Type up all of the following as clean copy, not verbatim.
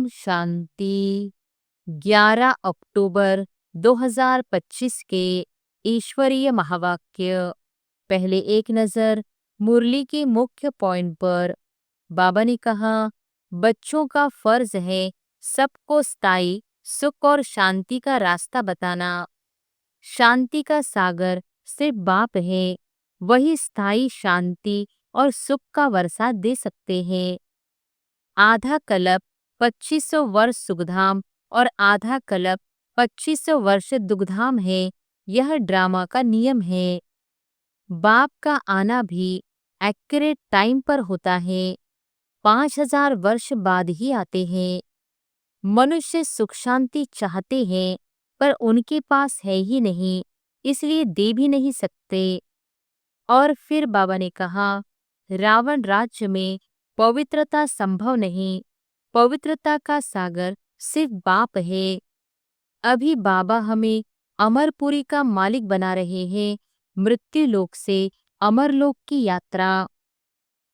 शांति। 11 अक्टूबर 2025 के ईश्वरीय महावाक्य। पहले एक नज़र मुरली के मुख्य पॉइंट पर। बाबा ने कहा, बच्चों का फर्ज है सबको स्थायी सुख और शांति का रास्ता बताना। शांति का सागर सिर्फ बाप है, वही स्थायी शांति और सुख का वर्षा दे सकते हैं। आधा कल्प 2500 वर्ष सुखधाम और आधा कल्प 2500 वर्ष दुखधाम है, यह ड्रामा का नियम है। बाप का आना भी एक्यूरेट टाइम पर होता है, 5000 वर्ष बाद ही आते हैं। मनुष्य सुख शांति चाहते हैं, पर उनके पास है ही नहीं, इसलिए दे भी नहीं सकते। और फिर बाबा ने कहा, रावण राज्य में पवित्रता संभव नहीं, पवित्रता का सागर सिर्फ बाप है। अभी बाबा हमें अमरपुरी का मालिक बना रहे हैं, मृत्यु लोक से अमरलोक की यात्रा।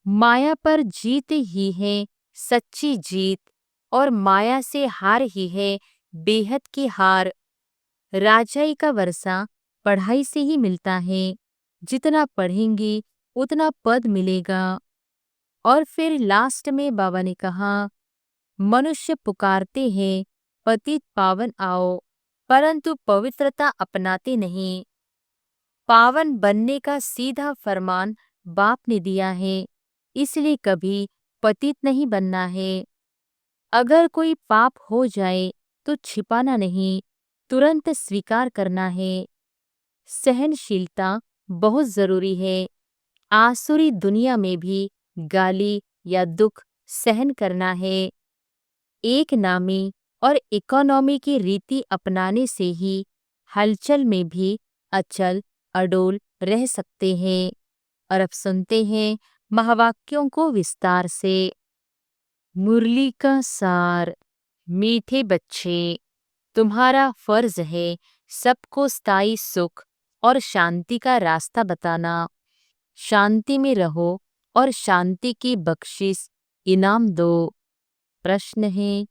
माया पर जीत ही है सच्ची जीत, और माया से हार ही है बेहद की हार। राजाई का वर्षा पढ़ाई से ही मिलता है, जितना पढ़ेंगे उतना पद मिलेगा। और फिर लास्ट में बाबा ने कहा, मनुष्य पुकारते हैं पतित पावन आओ, परंतु पवित्रता अपनाते नहीं। पावन बनने का सीधा फरमान बाप ने दिया है, इसलिए कभी पतित नहीं बनना है। अगर कोई पाप हो जाए तो छिपाना नहीं, तुरंत स्वीकार करना है। सहनशीलता बहुत जरूरी है। आसुरी दुनिया में भी गाली या दुख सहन करना है। एक नामी और इकोनॉमी की रीति अपनाने से ही हलचल में भी अचल अडोल रह सकते हैं। और अब सुनते हैं महावाक्यों को विस्तार से। मुरली का सार। मीठे बच्चे, तुम्हारा फर्ज है सबको स्थायी सुख और शांति का रास्ता बताना। शांति में रहो और शांति की बख्शिश इनाम दो। प्रश्न है,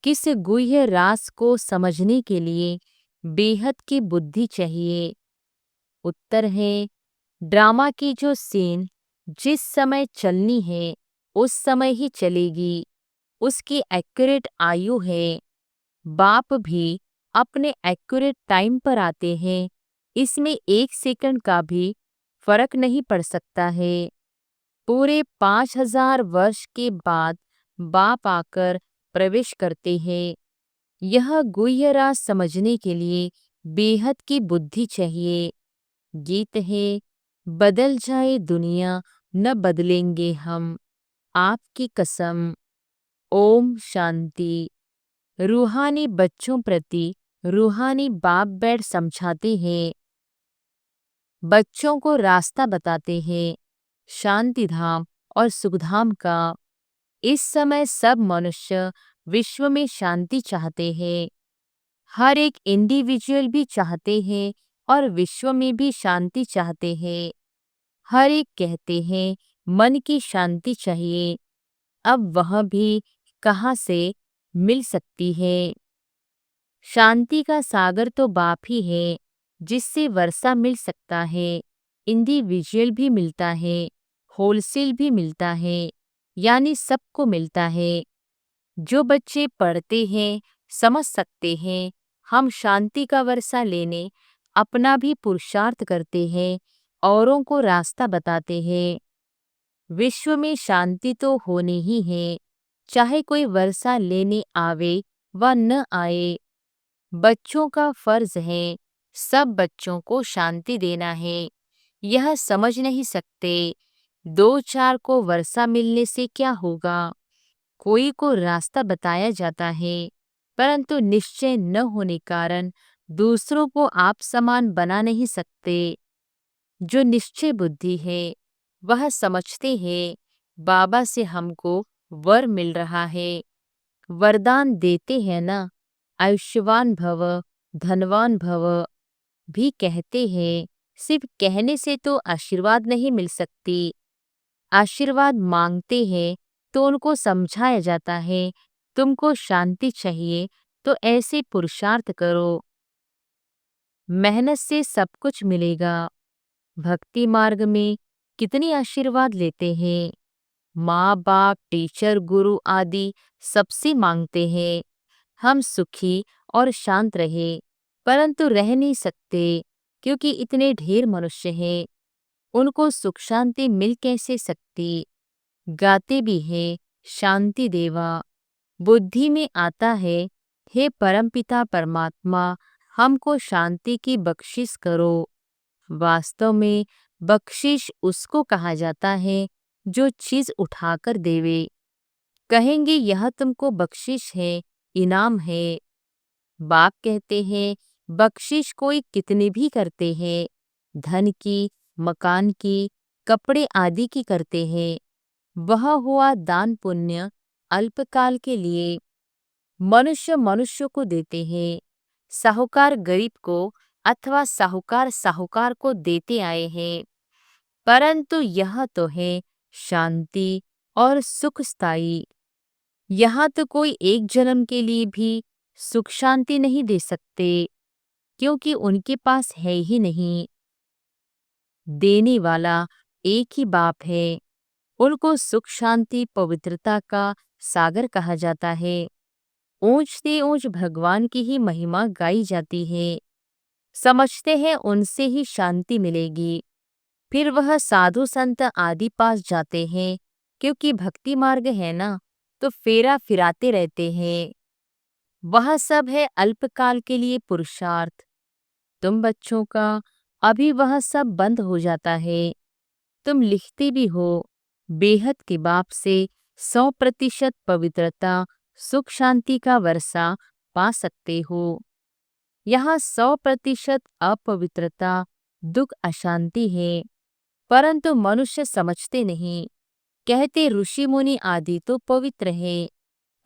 किस गुह्य राज को समझने के लिए बेहद की बुद्धि चाहिए? उत्तर है, ड्रामा की जो सीन जिस समय चलनी है उस समय ही चलेगी, उसकी एक्यूरेट आयु है। बाप भी अपने एक्यूरेट टाइम पर आते हैं, इसमें 1 सेकंड का भी फर्क नहीं पड़ सकता है। पूरे 5000 वर्ष के बाद बाप आकर प्रवेश करते हैं। यह गुह्य राज समझने के लिए बेहद की बुद्धि चाहिए। गीत है, बदल जाए दुनिया न बदलेंगे हम, आपकी कसम। ओम शांति। रूहानी बच्चों प्रति रूहानी बाप बैठ समझाते हैं, बच्चों को रास्ता बताते हैं शांति धाम और सुखधाम का। इस समय सब मनुष्य विश्व में शांति चाहते हैं। हर एक इंडिविजुअल भी चाहते हैं और विश्व में भी शांति चाहते हैं। हर एक कहते हैं मन की शांति चाहिए, अब वह भी कहाँ से मिल सकती है? शांति का सागर तो बाप ही है, जिससे वर्षा मिल सकता है। इंडिविजुअल भी मिलता है, होलसेल भी मिलता है, यानी सबको मिलता है। जो बच्चे पढ़ते हैं समझ सकते हैं, हम शांति का वर्षा लेने अपना भी पुरुषार्थ करते हैं, औरों को रास्ता बताते हैं। विश्व में शांति तो होनी ही है, चाहे कोई वर्षा लेने आवे व न आए। बच्चों का फर्ज है सब बच्चों को शांति देना है। यह समझ नहीं सकते 2-4 को वर्षा मिलने से क्या होगा। कोई को रास्ता बताया जाता है, परंतु निश्चय न होने कारण दूसरों को आप समान बना नहीं सकते। जो निश्चय बुद्धि है वह समझते हैं बाबा से हमको वर मिल रहा है। वरदान देते हैं ना, आयुष्यवान भव, धनवान भव भी कहते हैं। सिर्फ कहने से तो आशीर्वाद नहीं मिल सकती। आशीर्वाद मांगते हैं तो उनको समझाया जाता है तुमको शांति चाहिए तो ऐसे पुरुषार्थ करो, मेहनत से सब कुछ मिलेगा। भक्ति मार्ग में कितनी आशीर्वाद लेते हैं, माँ बाप टीचर गुरु आदि सबसे मांगते हैं हम सुखी और शांत रहे, परंतु रह नहीं सकते क्योंकि इतने ढेर मनुष्य हैं, उनको सुख शांति मिल कैसे सकती। गाते भी हैं शांति देवा, बुद्धि में आता है हे परमपिता परमात्मा हमको शांति की बख्शिश करो। वास्तव में बख्शिश उसको कहा जाता है जो चीज उठाकर देवे। कहेंगे यह तुमको बख्शिश है, इनाम है। बाप कहते हैं बख्शिश कोई कितनी भी करते हैं, धन की, मकान की, कपड़े आदि की करते हैं, वह हुआ दान पुण्य अल्पकाल के लिए। मनुष्य मनुष्य को देते हैं, साहूकार गरीब को अथवा साहूकार साहूकार को देते आए हैं, परंतु यह तो है शांति और सुख स्थायी। यहाँ तो कोई एक जन्म के लिए भी सुख शांति नहीं दे सकते क्योंकि उनके पास है ही नहीं। देने वाला एक ही बाप है, उनको सुख शांति पवित्रता का सागर कहा जाता है। ऊंच से ऊंच भगवान की ही महिमा गाई जाती है, समझते हैं उनसे ही शांति मिलेगी। फिर वह साधु संत आदि पास जाते हैं क्योंकि भक्ति मार्ग है ना, तो फेरा फिराते रहते हैं। वह सब है अल्पकाल के लिए पुरुषार्थ। तुम बच्चों का अभी वह सब बंद हो जाता है। तुम लिखते भी हो बेहद के बाप से 100% पवित्रता सुख शांति का वर्षा पा सकते हो। यहाँ 100% अपवित्रता दुख अशांति है, परंतु मनुष्य समझते नहीं। कहते ऋषि मुनि आदि तो पवित्र है,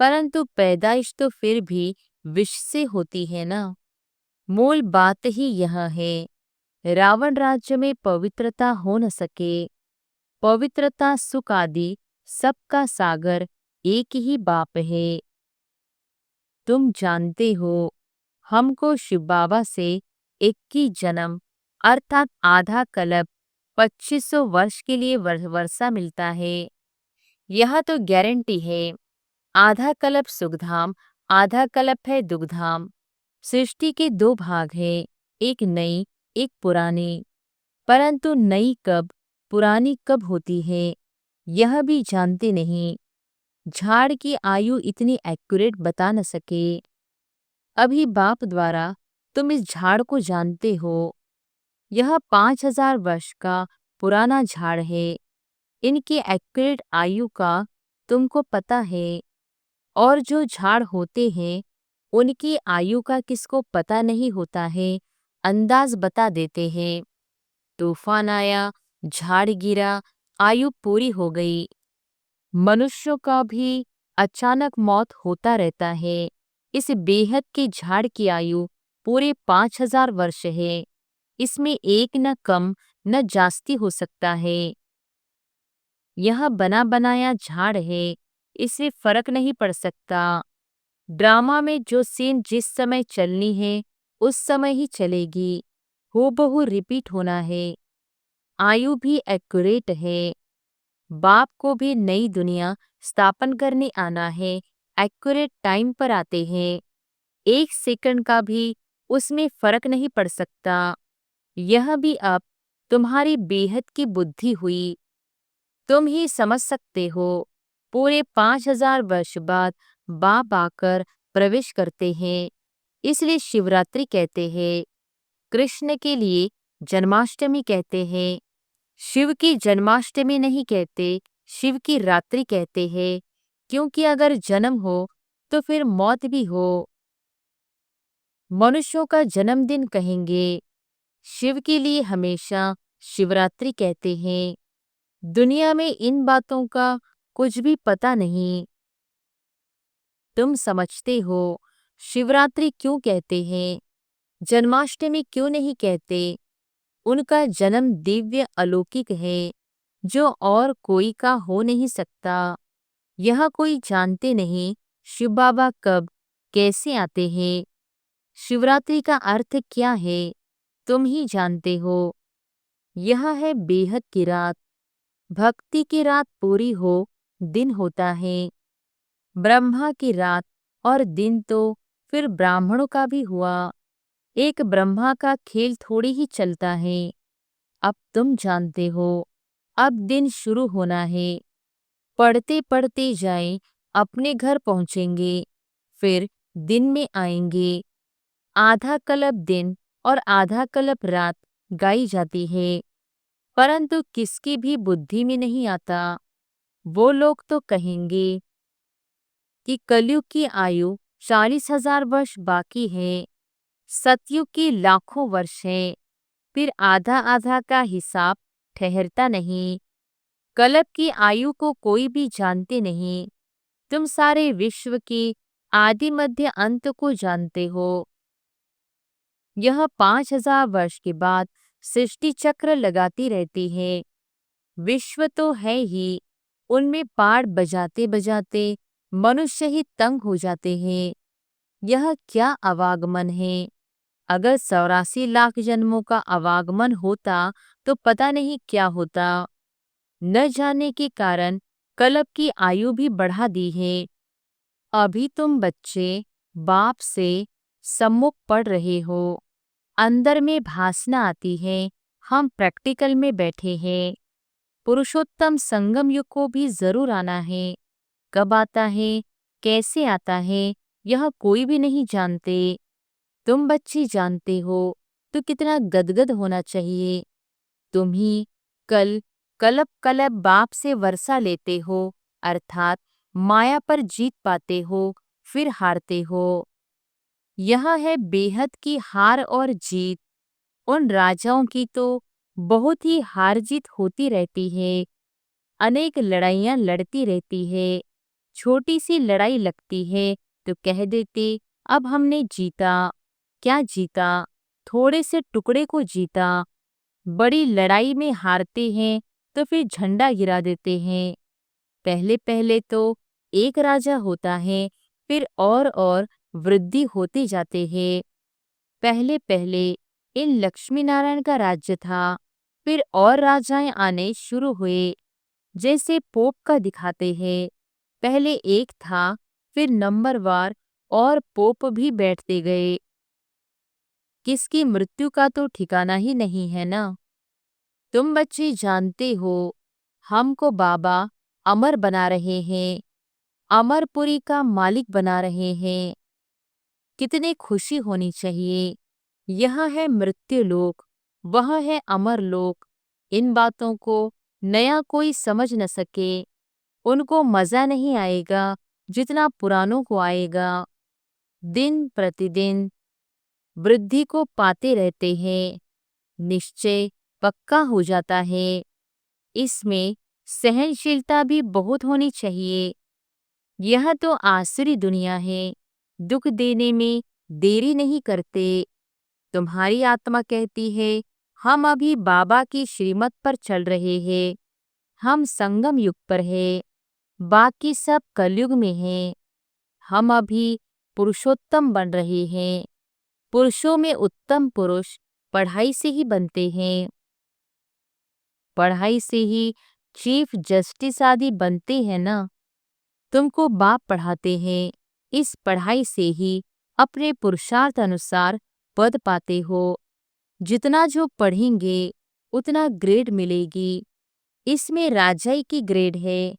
परंतु पैदाइश तो फिर भी विष से होती है ना। मूल बात ही यह है, रावण राज्य में पवित्रता हो न सके। पवित्रता सुख आदि सबका सागर एक ही बाप है। तुम जानते हो हमको शिव बाबा से 21 जन्म अर्थात आधा कल्प 2500 वर्ष के लिए वर्षा मिलता है। यह तो गारंटी है। आधा कल्प सुखधाम, आधा कल्प है दुखधाम। सृष्टि के दो भाग हैं, एक नई एक पुरानी, परंतु नई कब पुरानी कब होती है यह भी जानते नहीं। झाड़ की आयु इतनी एक्यूरेट बता न सके। अभी बाप द्वारा तुम इस झाड़ को जानते हो। यह 5000 वर्ष का पुराना झाड़ है। इनकी एक्यूरेट आयु का तुमको पता है। और जो झाड़ होते हैं उनकी आयु का किसको पता नहीं होता है, अंदाज बता देते हैं। तूफान आया, झाड़ गिरा, आयु पूरी हो गई। मनुष्यों का भी अचानक मौत होता रहता है। इस बेहद के झाड़ की आयु पूरे 5000 वर्ष है। इसमें एक न कम न जास्ती हो सकता है। यह बना बनाया झाड़ है, इससे फर्क नहीं पड़ सकता। ड्रामा में जो सीन जिस समय चलनी है उस समय ही चलेगी, हूबहू रिपीट होना है। आयु भी एक्यूरेट है। बाप को भी नई दुनिया स्थापन करने आना है, एक्यूरेट टाइम पर आते हैं। 1 सेकंड का भी उसमें फर्क नहीं पड़ सकता। यह भी अब तुम्हारी बेहद की बुद्धि हुई, तुम ही समझ सकते हो। पूरे 5000 वर्ष बाद बाप आकर प्रवेश करते हैं, इसलिए शिवरात्रि कहते हैं। कृष्ण के लिए जन्माष्टमी कहते हैं। शिव की जन्माष्टमी नहीं कहते, शिव की रात्रि कहते हैं, क्योंकि अगर जन्म हो तो फिर मौत भी हो। मनुष्यों का जन्मदिन कहेंगे, शिव के लिए हमेशा शिवरात्रि कहते हैं। दुनिया में इन बातों का कुछ भी पता नहीं। तुम समझते हो शिवरात्रि क्यों कहते हैं, जन्माष्टमी क्यों नहीं कहते। उनका जन्म दिव्य अलौकिक है, जो और कोई का हो नहीं सकता। यह कोई जानते नहीं, शिव बाबा कब कैसे आते हैं? शिवरात्रि का अर्थ क्या है? तुम ही जानते हो। यह है बेहद की रात। भक्ति की रात पूरी हो, दिन होता है। ब्रह्मा की रात और दिन तो फिर ब्राह्मणों का भी हुआ। एक ब्रह्मा का खेल थोड़ी ही चलता है। अब तुम जानते हो, अब दिन शुरू होना है। पढ़ते पढ़ते जाएं, अपने घर पहुंचेंगे, फिर दिन में आएंगे। आधा कल्प दिन और आधा कल्प रात गाई जाती है, परंतु किसकी भी बुद्धि में नहीं आता। वो लोग तो कहेंगे कि कलयुग की आयु 40,000 वर्ष बाकी है, सतयुग की लाखों वर्ष है। फिर आधा आधा का हिसाब ठहरता नहीं। कल्प की आयु को कोई भी जानते नहीं। तुम सारे विश्व के आदि मध्य अंत को जानते हो। यह 5,000 वर्ष के बाद सृष्टि चक्र लगाती रहती है। विश्व तो है ही, उनमें पाड़ बजाते बजाते मनुष्य ही तंग हो जाते हैं। यह क्या आवागमन है? अगर 84 लाख जन्मों का आवागमन होता तो पता नहीं क्या होता। न जाने के कारण कल्प की आयु भी बढ़ा दी है। अभी तुम बच्चे बाप से सम्मुख पढ़ रहे हो, अंदर में भासना आती है, हम प्रैक्टिकल में बैठे हैं। पुरुषोत्तम संगम युग को भी जरूर आना है। कब आता है, कैसे आता है, यह कोई भी नहीं जानते। तुम बच्चे जानते हो तो कितना गदगद होना चाहिए। तुम ही कल कलप कलप बाप से वर्षा लेते हो, अर्थात माया पर जीत पाते हो, फिर हारते हो। यह है बेहद की हार और जीत। उन राजाओं की तो बहुत ही हार जीत होती रहती है। अनेक लड़ाइयाँ लड़ती रहती है। छोटी सी लड़ाई लगती है तो कह देते अब हमने जीता। क्या जीता? थोड़े से टुकड़े को जीता। बड़ी लड़ाई में हारते हैं तो फिर झंडा गिरा देते हैं। पहले पहले तो एक राजा होता है, फिर और वृद्धि होते जाते हैं। पहले पहले इन लक्ष्मी नारायण का राज्य था, फिर और राजाएं आने शुरू हुए। जैसे पोप का दिखाते हैं, पहले एक था, फिर नंबरवार और पोप भी बैठते गए। किसकी मृत्यु का तो ठिकाना ही नहीं है ना। तुम बच्चे जानते हो, हमको बाबा अमर बना रहे हैं, अमरपुरी का मालिक बना रहे हैं। कितनी खुशी होनी चाहिए। यह है मृत्यु लोक, वह है अमर लोक। इन बातों को नया कोई समझ न सके, उनको मजा नहीं आएगा जितना पुरानों को आएगा। दिन प्रतिदिन वृद्धि को पाते रहते हैं, निश्चय पक्का हो जाता है। इसमें सहनशीलता भी बहुत होनी चाहिए। यह तो आसुरी दुनिया है, दुख देने में देरी नहीं करते। तुम्हारी आत्मा कहती है हम अभी बाबा की श्रीमत पर चल रहे हैं, हम संगम युग पर है, बाकी सब कलयुग में है। हम अभी पुरुषोत्तम बन रहे हैं। पुरुषों में उत्तम पुरुष पढ़ाई से ही बनते हैं। पढ़ाई से ही चीफ जस्टिस आदि बनते हैं ना। तुमको बाप पढ़ाते हैं, इस पढ़ाई से ही अपने पुरुषार्थ अनुसार पद पाते हो। जितना जो पढ़ेंगे उतना ग्रेड मिलेगी। इसमें राजाई की ग्रेड है,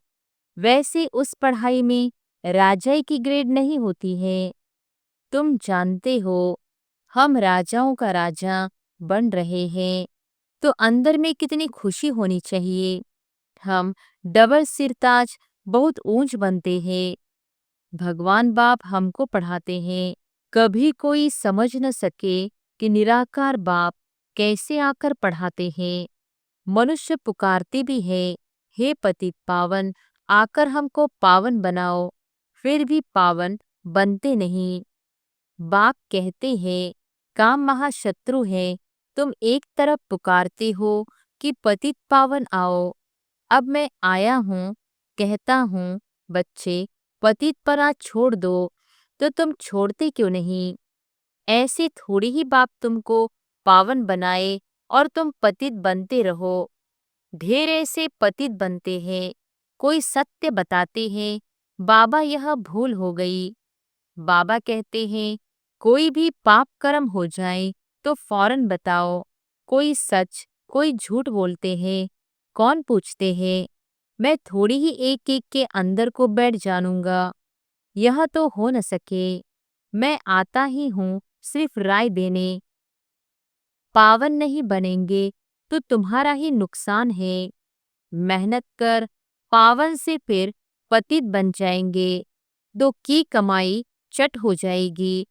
वैसे उस पढ़ाई में राजाई की ग्रेड नहीं होती है। तुम जानते हो हम राजाओं का राजा बन रहे हैं, तो अंदर में कितनी खुशी होनी चाहिए। हम डबल सिरताज बहुत ऊंच बनते हैं। भगवान बाप हमको पढ़ाते हैं। कभी कोई समझ न सके कि निराकार बाप कैसे आकर पढ़ाते हैं। मनुष्य पुकारते भी है, हे पतित पावन आकर हमको पावन बनाओ, फिर भी पावन बनते नहीं। बाप कहते हैं काम महाशत्रु है। तुम एक तरफ पुकारते हो कि पतित पावन आओ, अब मैं आया हूँ, कहता हूँ बच्चे पतितपना छोड़ दो, तो तुम छोड़ते क्यों नहीं? ऐसे थोड़ी ही बाप तुमको पावन बनाए और तुम पतित बनते रहो। ढेर ऐसे पतित बनते हैं, कोई सत्य बताते हैं, बाबा यह भूल हो गई। बाबा कहते हैं कोई भी पाप कर्म हो जाए तो फौरन बताओ। कोई सच कोई झूठ बोलते हैं, कौन पूछते हैं? मैं थोड़ी ही एक एक के अंदर को बैठ जानूंगा, यह तो हो न सके। मैं आता ही हूँ सिर्फ राय देने। पावन नहीं बनेंगे तो तुम्हारा ही नुकसान है। मेहनत कर, पावन से फिर पतित बन जाएंगे। दो की कमाई चट हो जाएगी,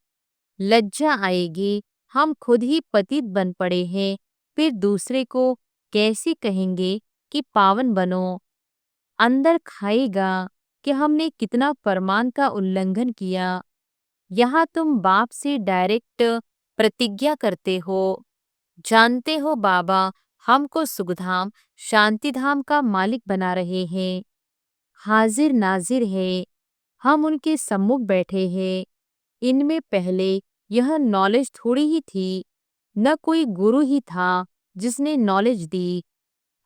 लज्जा आएगी। हम खुद ही पतित बन पड़े हैं, फिर दूसरे को कैसे कहेंगे कि पावन बनो? अंदर खाएगा कि हमने कितना फरमान का उल्लंघन किया। यहाँ तुम बाप से डायरेक्ट प्रतिज्ञा करते हो। जानते हो बाबा हमको सुखधाम शांतिधाम का मालिक बना रहे हैं। हाजिर नाजिर है, हम उनके सम्मुख बैठे हैं। इनमें पहले यह नॉलेज थोड़ी ही थी, न कोई गुरु ही था जिसने नॉलेज दी।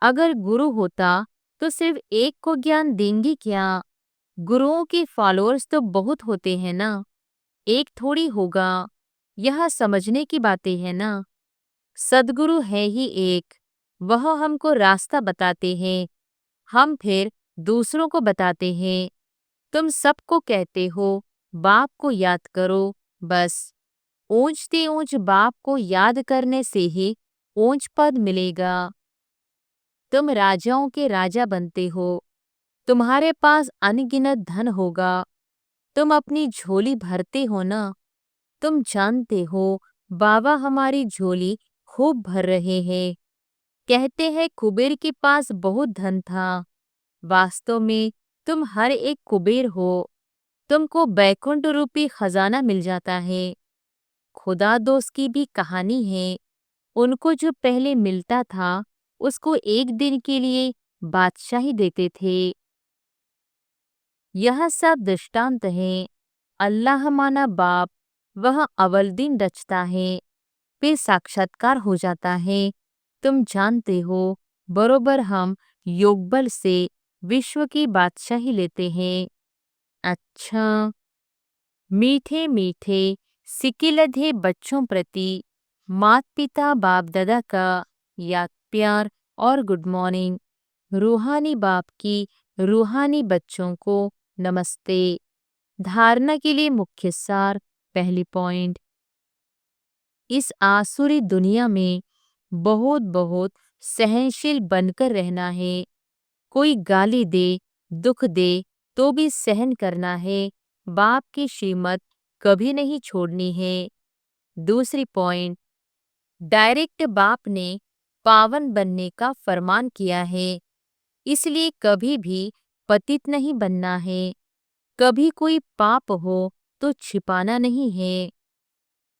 अगर गुरु होता तो सिर्फ एक को ज्ञान देंगे क्या? गुरुओं के फॉलोअर्स तो बहुत होते हैं ना, एक थोड़ी होगा। यह समझने की बातें है ना। सद्गुरु है ही एक, वह हमको रास्ता बताते हैं, हम फिर दूसरों को बताते हैं। तुम सबको कहते हो बाप को याद करो, बस ऊंचते ऊंच बाप को याद करने से ही ऊंच पद मिलेगा। तुम राजाओं के राजा बनते हो, तुम्हारे पास अनगिनत धन होगा, तुम अपनी झोली भरते हो ना। तुम जानते हो बाबा हमारी झोली खूब भर रहे हैं। कहते हैं कुबेर के पास बहुत धन था, वास्तव में तुम हर एक कुबेर हो। तुमको बैकुंठ रूपी खजाना मिल जाता है। खुदा दोस्त की भी कहानी है, उनको जो पहले मिलता था उसको एक दिन के लिए बादशाही देते थे। यह सब दृष्टांत है। अल्लाह माना बाप, वह अव्वल दिन रचता है, फिर साक्षात्कार हो जाता है। तुम जानते हो बरोबर हम योगबल से विश्व की बादशाही लेते हैं। अच्छा, मीठे मीठे सिकिलधे बच्चों प्रति मात पिता बाप दादा का याद प्यार और गुड मॉर्निंग। रूहानी बाप की रूहानी बच्चों को नमस्ते। धारणा के लिए मुख्य सार, पहली पॉइंट, इस आसुरी दुनिया में बहुत बहुत सहनशील बनकर रहना है। कोई गाली दे, दुख दे तो भी सहन करना है। बाप की श्रीमत कभी नहीं छोड़नी है। दूसरी पॉइंट, डायरेक्ट बाप ने पावन बनने का फरमान किया है, इसलिए कभी भी पतित नहीं बनना है। कभी कोई पाप हो तो छिपाना नहीं है।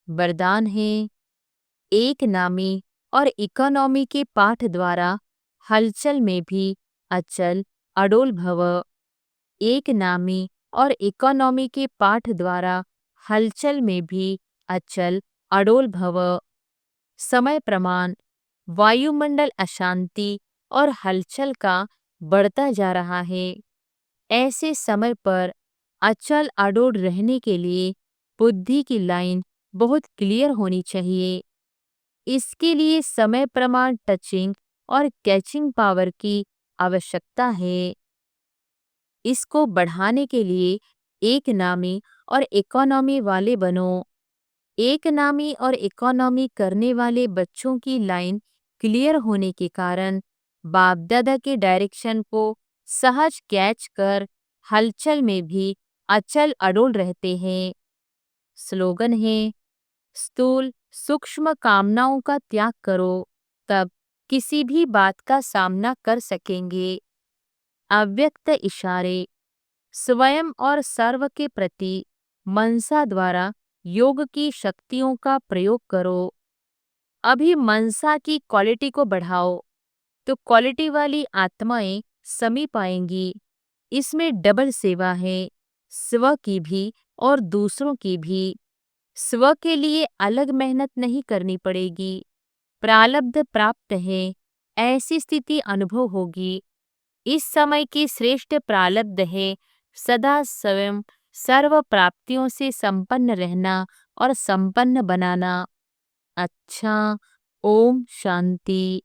वरदान है, एक नामी और इकोनॉमी के पाठ द्वारा हलचल में भी अचल अडोल भव। एक नामी और इकोनॉमी के पाठ द्वारा हलचल में भी अचल अडोल भव। समय प्रमाण, वायुमंडल अशांति और हलचल का बढ़ता जा रहा है। ऐसे समय पर अचल अडोल रहने के लिए बुद्धि की लाइन बहुत क्लियर होनी चाहिए। इसके लिए समय प्रमाण टचिंग और कैचिंग पावर की आवश्यकता है। इसको बढ़ाने के लिए एक नामी और इकोनॉमी वाले बनो। एक नामी और इकोनॉमी करने वाले बच्चों की लाइन क्लियर होने के कारण बाप दादा के डायरेक्शन को सहज कैच कर हलचल में भी अचल अडोल रहते हैं। स्लोगन है, स्थूल सूक्ष्म कामनाओं का त्याग करो, तब किसी भी बात का सामना कर सकेंगे। अव्यक्त इशारे, स्वयं और सर्व के प्रति मनसा द्वारा योग की शक्तियों का प्रयोग करो। अभी मनसा की क्वालिटी को बढ़ाओ तो क्वालिटी वाली आत्माएं समीप आएंगी। इसमें डबल सेवा है, स्व की भी और दूसरों की भी। स्व के लिए अलग मेहनत नहीं करनी पड़ेगी। प्रारब्ध प्राप्त है, ऐसी स्थिति अनुभव होगी। इस समय की श्रेष्ठ प्रारब्ध है सदा स्वयं सर्व प्राप्तियों से संपन्न रहना और संपन्न बनाना। अच्छा, ओम शांति।